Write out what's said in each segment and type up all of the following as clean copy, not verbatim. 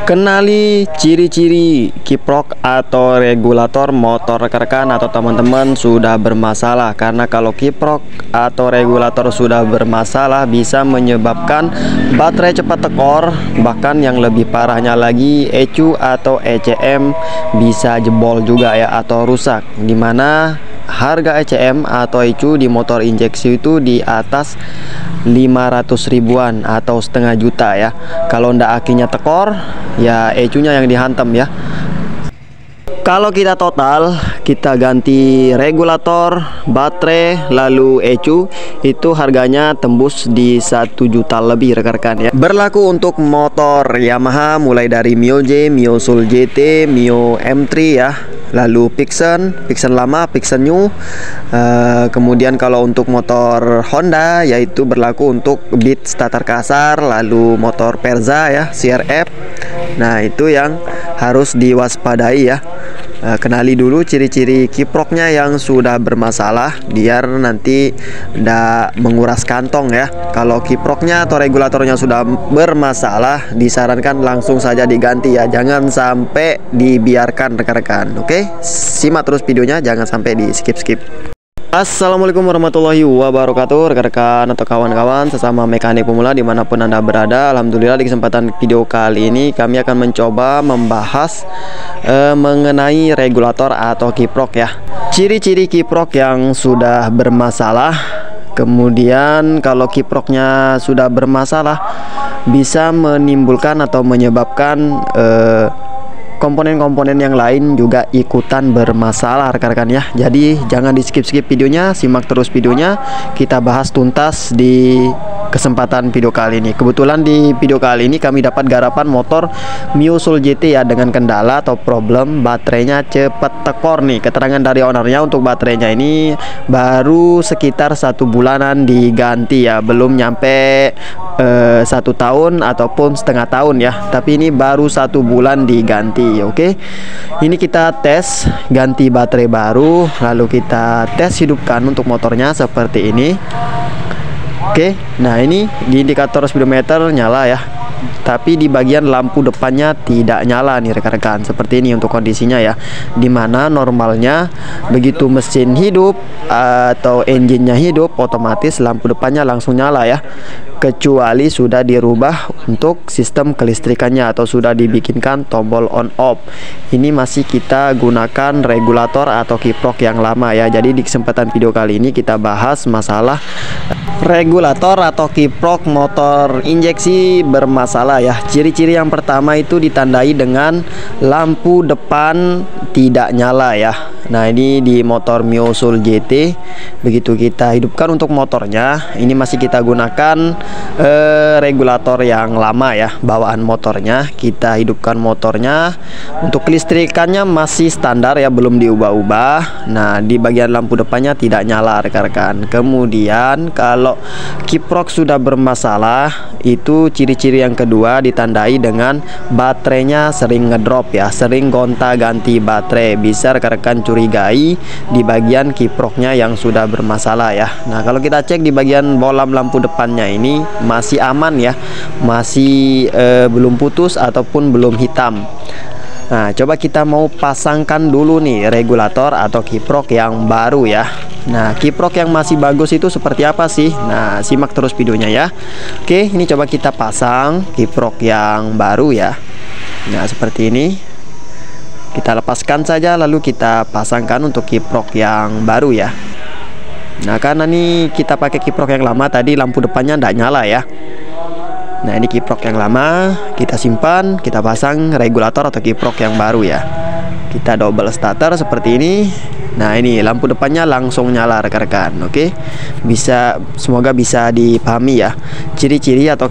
Kenali ciri-ciri kiprok atau regulator motor rekan-rekan atau teman-teman sudah bermasalah. Karena kalau kiprok atau regulator sudah bermasalah bisa menyebabkan baterai cepat tekor. Bahkan yang lebih parahnya lagi, ECU atau ECM bisa jebol juga ya, atau rusak. Dimana harga ECM atau ECU di motor injeksi itu di atas 500 ribuan atau setengah juta ya. Kalau ndak akinya tekor, ya ECU-nya yang dihantam ya. Kalau kita total, kita ganti regulator, baterai, lalu ECU, itu harganya tembus di 1 juta lebih rekan-rekan ya. Berlaku untuk motor Yamaha mulai dari Mio J, Mio Soul GT, Mio M3 ya. Lalu Pixen lama, Pixen new. Kemudian kalau untuk motor Honda, yaitu berlaku untuk Beat starter kasar, lalu motor Perza ya, CRF. Nah itu yang harus diwaspadai ya. Kenali dulu ciri-ciri kiproknya yang sudah bermasalah biar nanti tidak menguras kantong ya. Kalau kiproknya atau regulatornya sudah bermasalah, disarankan langsung saja diganti ya, jangan sampai dibiarkan rekan-rekan. Oke, simak terus videonya, jangan sampai di skip-skip. Assalamualaikum warahmatullahi wabarakatuh, rekan-rekan atau kawan-kawan sesama mekanik pemula dimanapun Anda berada. Alhamdulillah di kesempatan video kali ini kami akan mencoba membahas mengenai regulator atau kiprok ya. Ciri-ciri kiprok yang sudah bermasalah. Kemudian kalau kiproknya sudah bermasalah bisa menimbulkan atau menyebabkan komponen-komponen yang lain juga ikutan bermasalah rekan-rekan ya. Jadi jangan di skip-skip videonya, simak terus videonya. Kita bahas tuntas di kesempatan video kali ini. Kebetulan di video kali ini kami dapat garapan motor Mio Soul GT ya, dengan kendala atau problem baterainya cepat tekor nih. Keterangan dari ownernya untuk baterainya ini baru sekitar 1 bulanan diganti ya, belum nyampe 1 tahun ataupun setengah tahun ya, tapi ini baru 1 bulan diganti. Oke, ini kita tes ganti baterai baru, lalu kita tes hidupkan untuk motornya seperti ini. Oke, nah ini di indikator speedometer nyala ya, tapi di bagian lampu depannya tidak nyala nih rekan-rekan. Seperti ini untuk kondisinya ya, dimana normalnya begitu mesin hidup atau engine-nya hidup, otomatis lampu depannya langsung nyala ya, kecuali sudah dirubah untuk sistem kelistrikannya atau sudah dibikinkan tombol on off. Ini masih kita gunakan regulator atau kiprok yang lama ya. Jadi di kesempatan video kali ini kita bahas masalah regulator atau kiprok motor injeksi bermasalah ya. Ciri-ciri yang pertama itu ditandai dengan lampu depan tidak nyala ya. Nah ini di motor Mio Soul GT, begitu kita hidupkan untuk motornya, ini masih kita gunakan regulator yang lama ya, bawaan motornya. Kita hidupkan motornya, untuk kelistrikannya masih standar ya, belum diubah-ubah. Nah di bagian lampu depannya tidak nyala rekan-rekan. Kemudian kalau kiprok sudah bermasalah, itu ciri-ciri yang kedua ditandai dengan baterainya sering ngedrop ya, sering gonta-ganti baterai. Bisa rekan-rekan curigai di bagian kiproknya yang sudah bermasalah ya. Nah kalau kita cek di bagian bolam lampu depannya ini masih aman ya, masih belum putus ataupun belum hitam. Nah coba kita mau pasangkan dulu nih regulator atau kiprok yang baru ya. Nah kiprok yang masih bagus itu seperti apa sih? Nah simak terus videonya ya. Oke, ini coba kita pasang kiprok yang baru ya. Nah seperti ini, kita lepaskan saja lalu kita pasangkan untuk kiprok yang baru ya. Nah karena nih kita pakai kiprok yang lama tadi, lampu depannya tidak nyala ya. Nah ini kiprok yang lama, kita simpan, kita pasang regulator atau kiprok yang baru ya. Kita double starter seperti ini. Nah ini lampu depannya langsung nyala rekan-rekan. Oke, semoga bisa dipahami ya ciri-ciri atau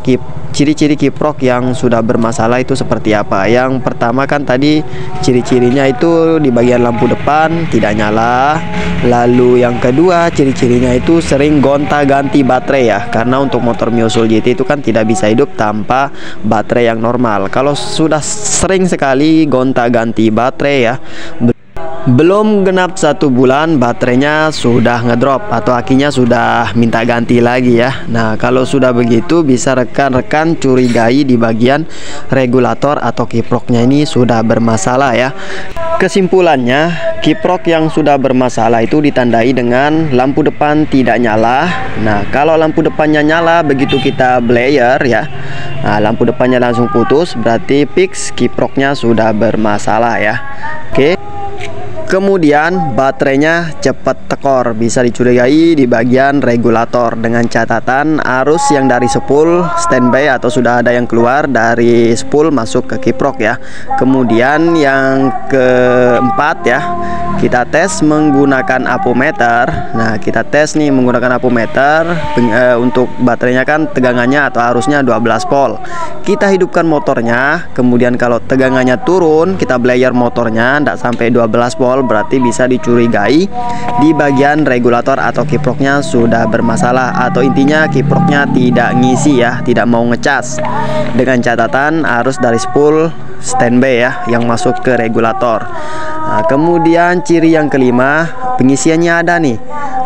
ciri-ciri kiprok yang sudah bermasalah itu seperti apa. Yang pertama kan tadi ciri-cirinya itu di bagian lampu depan tidak nyala. Lalu yang kedua ciri-cirinya itu sering gonta-ganti baterai ya, karena untuk motor Mio Soul GT itu kan tidak bisa hidup tanpa baterai yang normal. Kalau sudah sering sekali gonta-ganti baterai ya, Belum genap 1 bulan baterainya sudah ngedrop atau akinya sudah minta ganti lagi ya. Nah, kalau sudah begitu bisa rekan-rekan curigai di bagian regulator atau kiproknya ini sudah bermasalah ya. Kesimpulannya, kiprok yang sudah bermasalah itu ditandai dengan lampu depan tidak nyala. Nah, kalau lampu depannya nyala begitu kita blayer ya, nah, lampu depannya langsung putus, berarti fix kiproknya sudah bermasalah ya. Oke. Kemudian baterainya cepat tekor, bisa dicurigai di bagian regulator dengan catatan arus yang dari spool standby atau sudah ada yang keluar dari spool masuk ke kiprok ya. Kemudian yang keempat ya, kita tes menggunakan apometer. Nah, kita tes nih menggunakan apometer untuk baterainya kan tegangannya atau arusnya 12 volt. Kita hidupkan motornya, kemudian kalau tegangannya turun kita blayer motornya tidak sampai 12 volt, berarti bisa dicurigai di bagian regulator atau kiproknya sudah bermasalah, atau intinya kiproknya tidak ngisi ya, tidak mau ngecas, dengan catatan arus dari spool standby ya yang masuk ke regulator. Nah, kemudian ciri yang kelima, pengisiannya ada nih.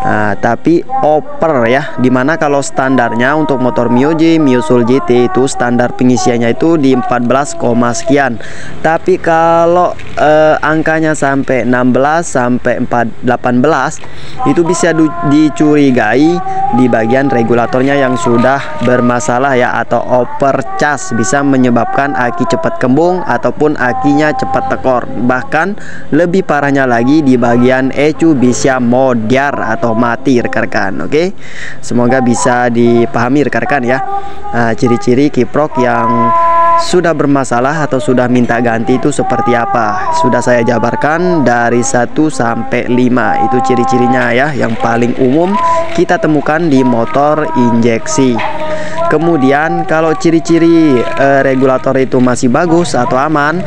Nah, tapi over ya, dimana kalau standarnya untuk motor Mio G, Mio Soul GT itu standar pengisiannya itu di 14, sekian. Tapi kalau angkanya sampai 16 sampai 18 itu bisa dicurigai di bagian regulatornya yang sudah bermasalah ya, atau overcharge, bisa menyebabkan aki cepat kembung ataupun akinya cepat tekor. Bahkan lebih parahnya lagi di bagian ECU bisa modar atau mati rekan-rekan. Oke, semoga bisa dipahami rekan-rekan ya. Nah, ciri-ciri kiprok yang sudah bermasalah atau sudah minta ganti itu seperti apa, sudah saya jabarkan dari 1 sampai 5. Itu ciri-cirinya ya, yang paling umum kita temukan di motor injeksi. Kemudian kalau ciri-ciri regulator itu masih bagus atau aman,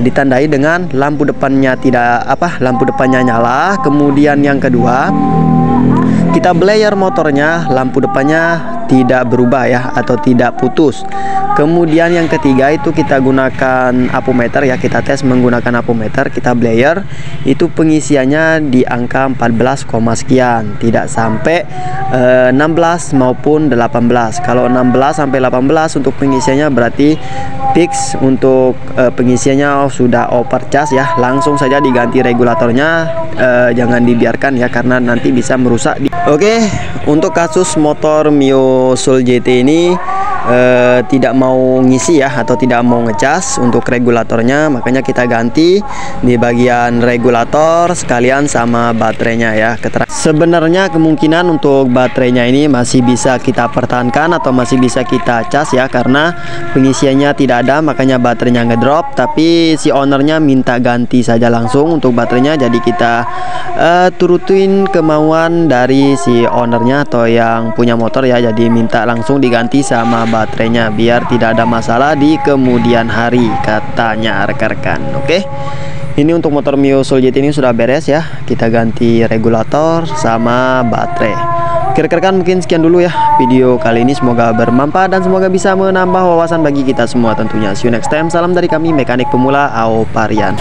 ditandai dengan lampu depannya lampu depannya nyala. Kemudian yang kedua, kita blayer motornya, lampu depannya tidak berubah ya, atau tidak putus. Kemudian yang ketiga itu kita gunakan apometer ya, kita tes menggunakan apometer, kita blayer itu pengisiannya di angka 14, sekian, tidak sampai 16 maupun 18. Kalau 16 sampai 18 untuk pengisiannya berarti fix untuk pengisiannya sudah overcharge ya, langsung saja diganti regulatornya, jangan dibiarkan ya, karena nanti bisa merusak. Oke, untuk kasus motor Mio Soul GT ini tidak mau ngisi ya, atau tidak mau ngecas untuk regulatornya, makanya kita ganti di bagian regulator sekalian sama baterainya ya. Sebenarnya kemungkinan untuk baterainya ini masih bisa kita pertahankan atau masih bisa kita cas ya, karena pengisiannya tidak ada, makanya baterainya ngedrop. Tapi si ownernya minta ganti saja langsung untuk baterainya, jadi kita turutin kemauan dari si ownernya atau yang punya motor ya, jadi minta langsung diganti sama baterainya biar tidak ada masalah di kemudian hari katanya rekan-rekan. Oke, ini untuk motor Mio Soul GT ini sudah beres ya, kita ganti regulator sama baterai. Oke rekan-rekan, mungkin sekian dulu ya video kali ini, semoga bermanfaat dan semoga bisa menambah wawasan bagi kita semua tentunya. See you next time, salam dari kami mekanik pemula Aoparian.